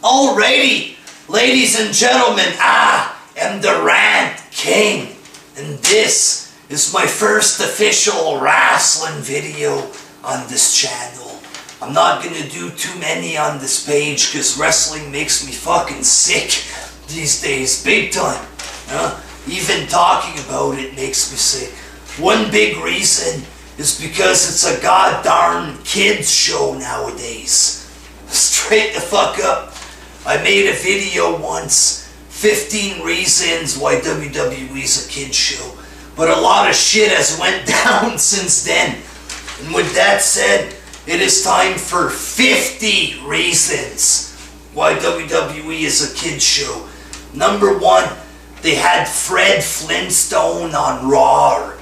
Alrighty, ladies and gentlemen, I am the Rant King, and this is my first official wrestling video on this channel. I'm not gonna do too many on this page because wrestling makes me fucking sick these days, big time. Even talking about it makes me sick. One big reason is because it's a goddamn kids show nowadays. Straight the fuck up. I made a video once, 15 reasons why WWE is a kids show. But a lot of shit has went down since then. And with that said, it is time for 50 reasons why WWE is a kids show. Number one, they had Fred Flintstone on Raw,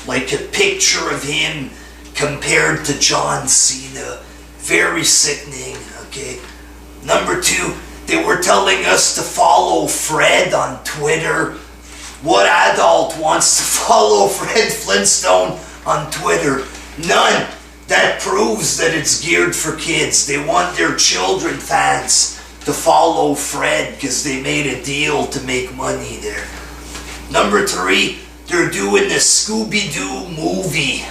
like a picture of him compared to John Cena. Very sickening, okay? Number two, they were telling us to follow Fred on Twitter. What adult wants to follow Fred Flintstone on Twitter? None. That proves that it's geared for kids. They want their children fans to follow Fred because they made a deal to make money there. Number three, they're doing the Scooby-Doo movie.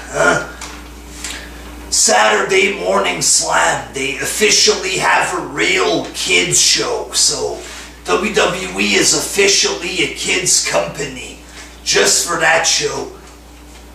Saturday Morning Slam. They officially have a real kids show. So WWE is officially a kids company just for that show.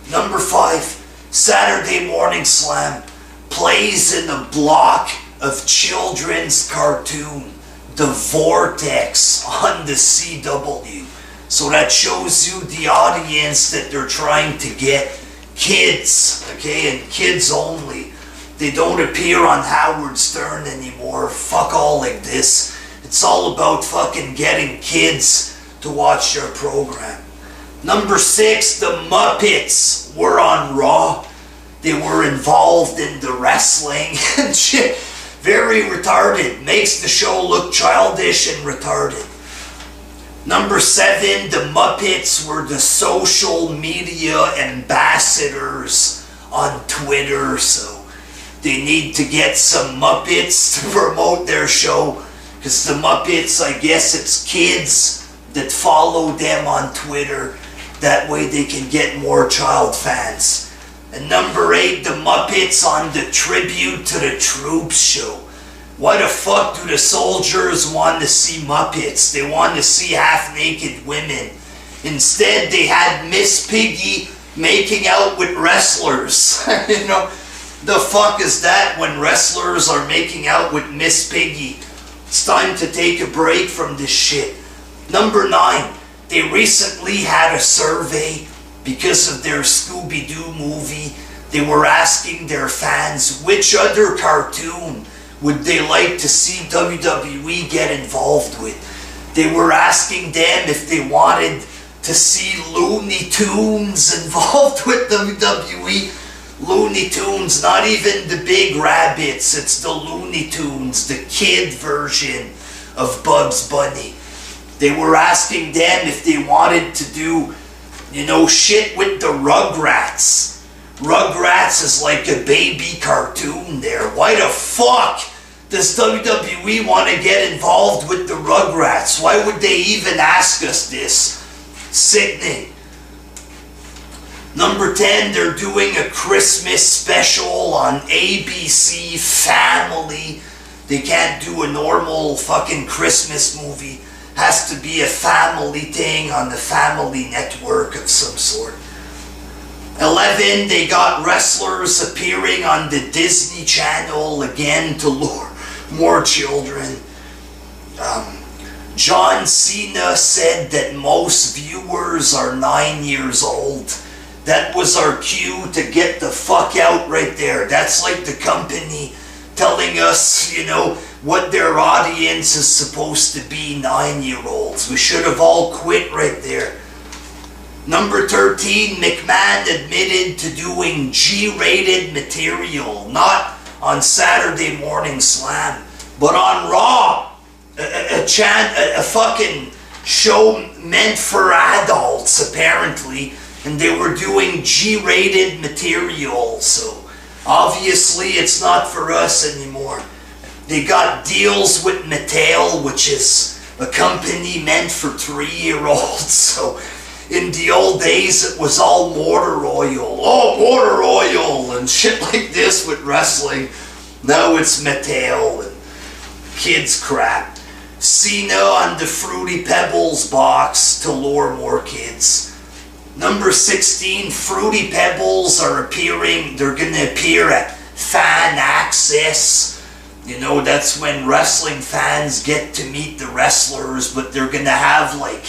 Number five, Saturday Morning Slam plays in a block of children's cartoon, The Vortex, on the CW. So that shows you the audience that they're trying to get. Kids, okay, and kids only. They don't appear on Howard Stern anymore. Fuck all like this. It's all about fucking getting kids to watch their program. Number six, the Muppets were on Raw. They were involved in the wrestling and shit. Very retarded. Makes the show look childish and retarded. Number seven, the Muppets were the social media ambassadors on Twitter, so they need to get some Muppets to promote their show, because the Muppets, I guess it's kids that follow them on Twitter. That way they can get more child fans. And number eight, the Muppets on the Tribute to the Troops show. Why the fuck do the soldiers want to see Muppets? They want to see half-naked women. Instead, they had Miss Piggy making out with wrestlers. You know, the fuck is that when wrestlers are making out with Miss Piggy? It's time to take a break from this shit. Number nine, they recently had a survey because of their Scooby-Doo movie. They were asking their fans which other cartoon would they like to see WWE get involved with. They were asking them if they wanted to see Looney Tunes involved with WWE. Looney Tunes, not even the big rabbits, it's the Looney Tunes, the kid version of Bugs Bunny. They were asking them if they wanted to do, you know, shit with the Rugrats. Rugrats is like a baby cartoon there. Why the fuck does WWE want to get involved with the Rugrats? Why would they even ask us this? Sickening. Number 10, they're doing a Christmas special on ABC Family. They can't do a normal fucking Christmas movie. Has to be a family thing on the Family Network of some sort. 11, they got wrestlers appearing on the Disney Channel again to lure more children. John Cena said that most viewers are 9 years old. That was our cue to get the fuck out right there. That's like the company telling us, you know, what their audience is supposed to be, 9-year-olds. We should have all quit right there. Number 13, McMahon admitted to doing G-rated material, not on Saturday Morning Slam, but on Raw. A fucking show meant for adults, apparently, and they were doing G-rated material, so obviously it's not for us anymore. They got deals with Mattel, which is a company meant for 3-year-olds. So in the old days, it was all motor oil. Oh, motor oil and shit like this with wrestling. Now it's Mattel and kids crap. Cena on the Fruity Pebbles box to lure more kids. Number 16, Fruity Pebbles are appearing. They're going to appear at Fan Access. You know, that's when wrestling fans get to meet the wrestlers, but they're going to have like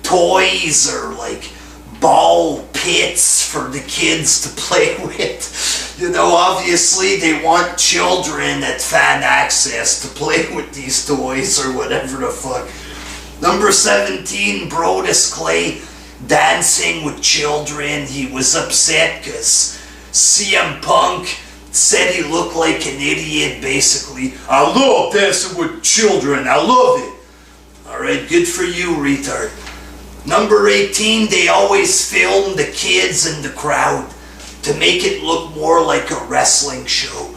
toys or like ball pits for the kids to play with. You know, obviously they want children at Fan Access to play with these toys or whatever the fuck. Number 17, Brodus Clay dancing with children. He was upset because CM Punk said he looked like an idiot, basically. I love dancing with children. I love it. Alright, good for you, retard. Number 18, they always film the kids in the crowd to make it look more like a wrestling show.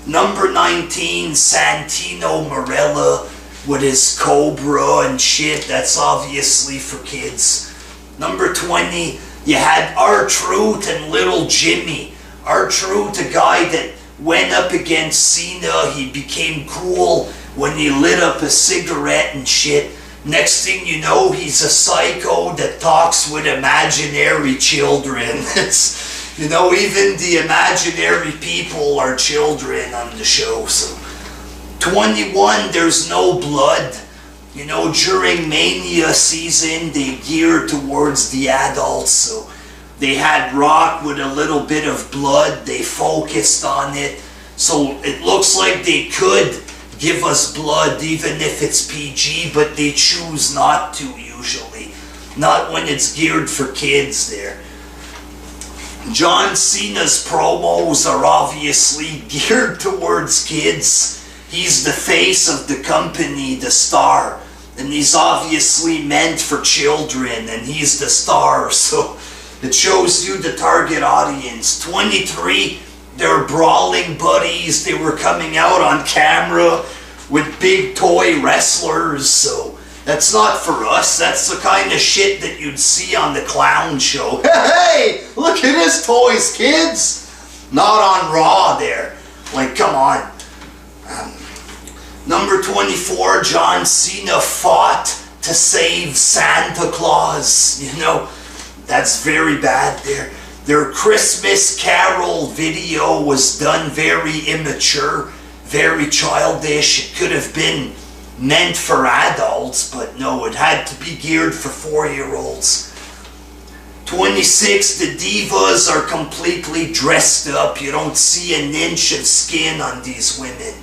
Number 19, Santino Marella with his cobra and shit. That's obviously for kids. Number 20, you had R-Truth and Little Jimmy. R-Truth, a guy that went up against Cena. He became cool when he lit up a cigarette and shit. Next thing you know, he's a psycho that talks with imaginary children. It's, you know, even the imaginary people are children on the show. So 21, there's no blood. You know, during Mania season, they geared towards the adults, so they had Rock with a little bit of blood. They focused on it, so it looks like they could give us blood even if it's PG, but they choose not to usually. Not when it's geared for kids there. John Cena's promos are obviously geared towards kids. He's the face of the company, the star. And he's obviously meant for children, and he's the star, so it shows you the target audience. 23, they're brawling buddies. They were coming out on camera with big toy wrestlers, so that's not for us. That's the kind of shit that you'd see on the clown show. Hey, look at his toys, kids! Not on Raw there. Like, come on. Number 24, John Cena fought to save Santa Claus. You know, that's very bad there. Their Christmas Carol video was done very immature, very childish. It could have been meant for adults, but no, it had to be geared for 4-year-olds. 26, the divas are completely dressed up. You don't see an inch of skin on these women.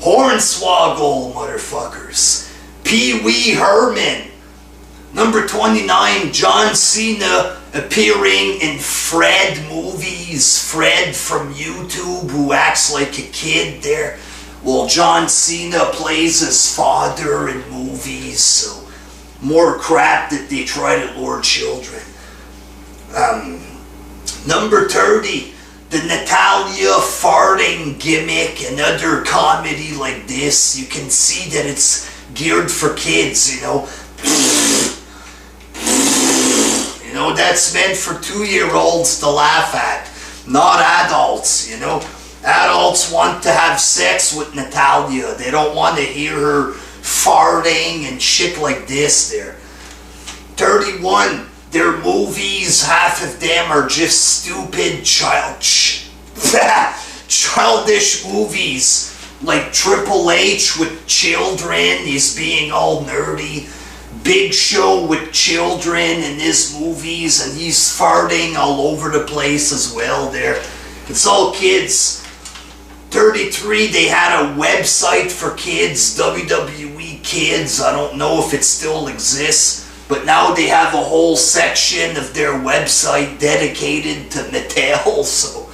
Hornswoggle, motherfuckers. Pee Wee Herman. Number 29, John Cena appearing in Fred movies. Fred from YouTube, who acts like a kid there. Well, John Cena plays his father in movies, so more crap that they try to lure children. Number 30, the Natalia farting gimmick and other comedy like this. You can see that it's geared for kids, you know. You know, that's meant for 2-year-olds to laugh at, not adults, you know. Adults want to have sex with Natalia. They don't want to hear her farting and shit like this there. 31, their movies, half of them are just stupid childish movies. Like Triple H with children, he's being all nerdy. Big Show with children in his movies, and he's farting all over the place as well there. It's all kids. 33, they had a website for kids, WWE Kids. I don't know if it still exists, but now they have a whole section of their website dedicated to Mattel. So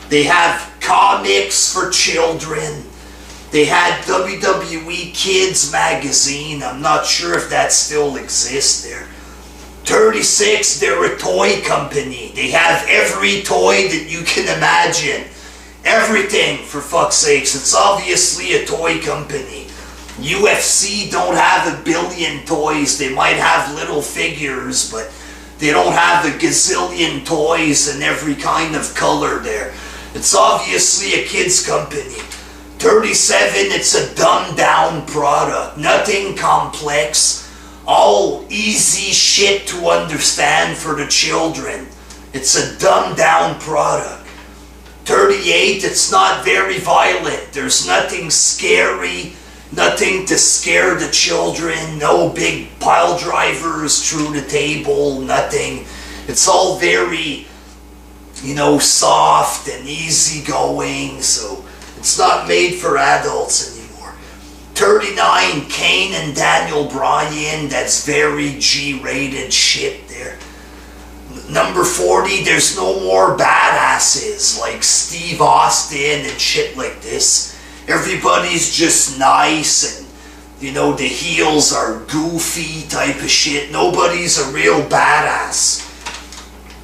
they have comics for children. They had WWE Kids magazine. I'm not sure if that still exists there. 36, they're a toy company. They have every toy that you can imagine. Everything, for fuck's sakes. It's obviously a toy company. UFC don't have a billion toys. They might have little figures, but they don't have a gazillion toys in every kind of color there. It's obviously a kids company. 37, it's a dumbed down product. Nothing complex. All easy shit to understand for the children. It's a dumbed down product. 38, it's not very violent. There's nothing scary, nothing to scare the children, no big pile drivers through the table, nothing. It's all very, soft and easygoing, so it's not made for adults anymore. 39, Kane and Daniel Bryan, that's very G-rated shit there. Number 40, there's no more badasses like Steve Austin and shit like this. Everybody's just nice and, the heels are goofy type of shit. Nobody's a real badass.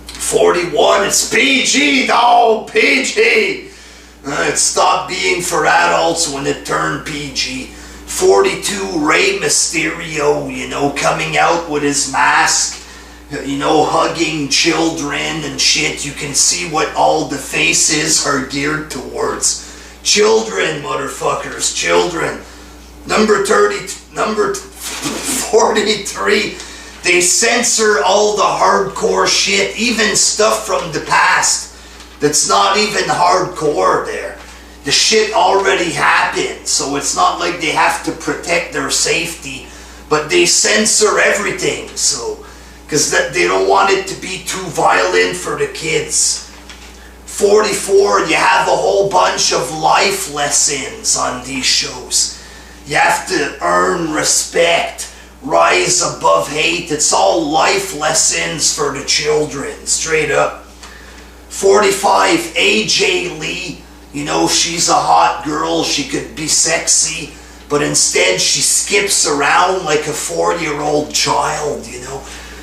41, it's PG, dog, PG. It stopped being for adults when it turned PG. 42, Rey Mysterio, coming out with his mask. Hugging children and shit. You can see what all the faces are geared towards. Children, motherfuckers, children. Number 43, they censor all the hardcore shit, even stuff from the past that's not even hardcore there. The shit already happened, so it's not like they have to protect their safety, but they censor everything, so because they don't want it to be too violent for the kids. 44, you have a whole bunch of life lessons on these shows. You have to earn respect, rise above hate. It's all life lessons for the children, straight up. 45, AJ Lee, she's a hot girl, she could be sexy, but instead she skips around like a 4-year-old child,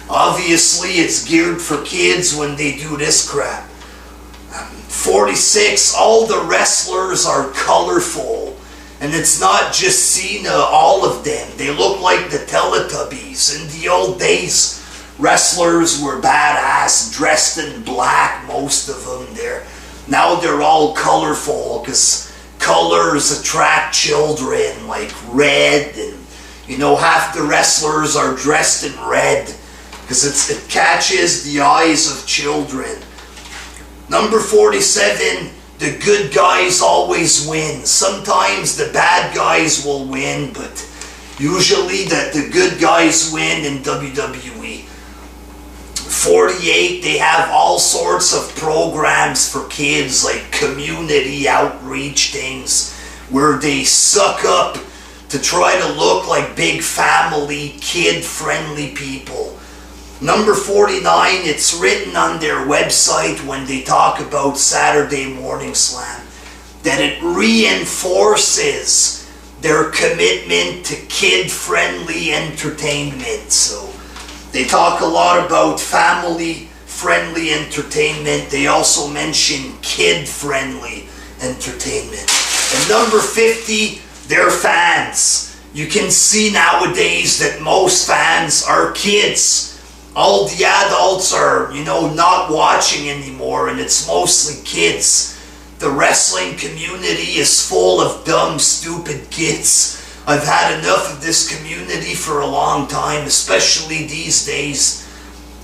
Obviously, it's geared for kids when they do this crap. 46, all the wrestlers are colorful. And it's not just Cena, all of them. They look like the Teletubbies. In the old days, wrestlers were badass, dressed in black, most of them there. Now they're all colorful, because colors attract children, like red. And, half the wrestlers are dressed in red. Because it catches the eyes of children. Number 47, the good guys always win. Sometimes the bad guys will win, but usually the good guys win in WWE. 48, they have all sorts of programs for kids, like community outreach things, where they suck up to try to look like big family, kid-friendly people. Number 49, it's written on their website when they talk about Saturday Morning Slam that it reinforces their commitment to kid-friendly entertainment. So they talk a lot about family-friendly entertainment. They also mention kid-friendly entertainment. And number 50, they're fans. You can see nowadays that most fans are kids. All the adults are, not watching anymore, and it's mostly kids. The wrestling community is full of dumb, stupid kids. I've had enough of this community for a long time, especially these days.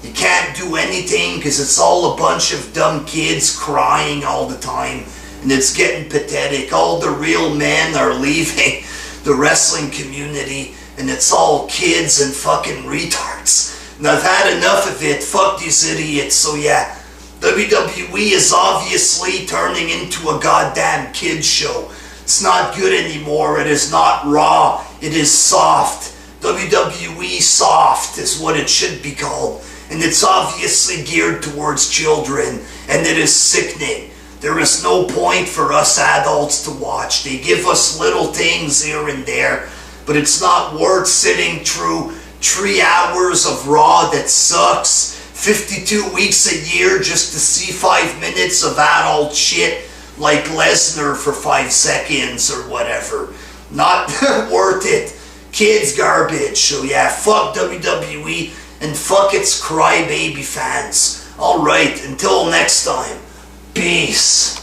You can't do anything because it's all a bunch of dumb kids crying all the time, and it's getting pathetic. All the real men are leaving the wrestling community, and it's all kids and fucking retards. And I've had enough of it. Fuck these idiots. So yeah, WWE is obviously turning into a goddamn kids show. It's not good anymore. It is not raw. It is soft. WWE soft is what it should be called. And it's obviously geared towards children. And it is sickening. There is no point for us adults to watch. They give us little things here and there. But it's not worth sitting through 3 hours of Raw that sucks. 52 weeks a year just to see 5 minutes of adult shit like Lesnar for 5 seconds or whatever. Not worth it. Kids garbage. So yeah, fuck WWE and fuck its crybaby fans. Alright, until next time. Peace.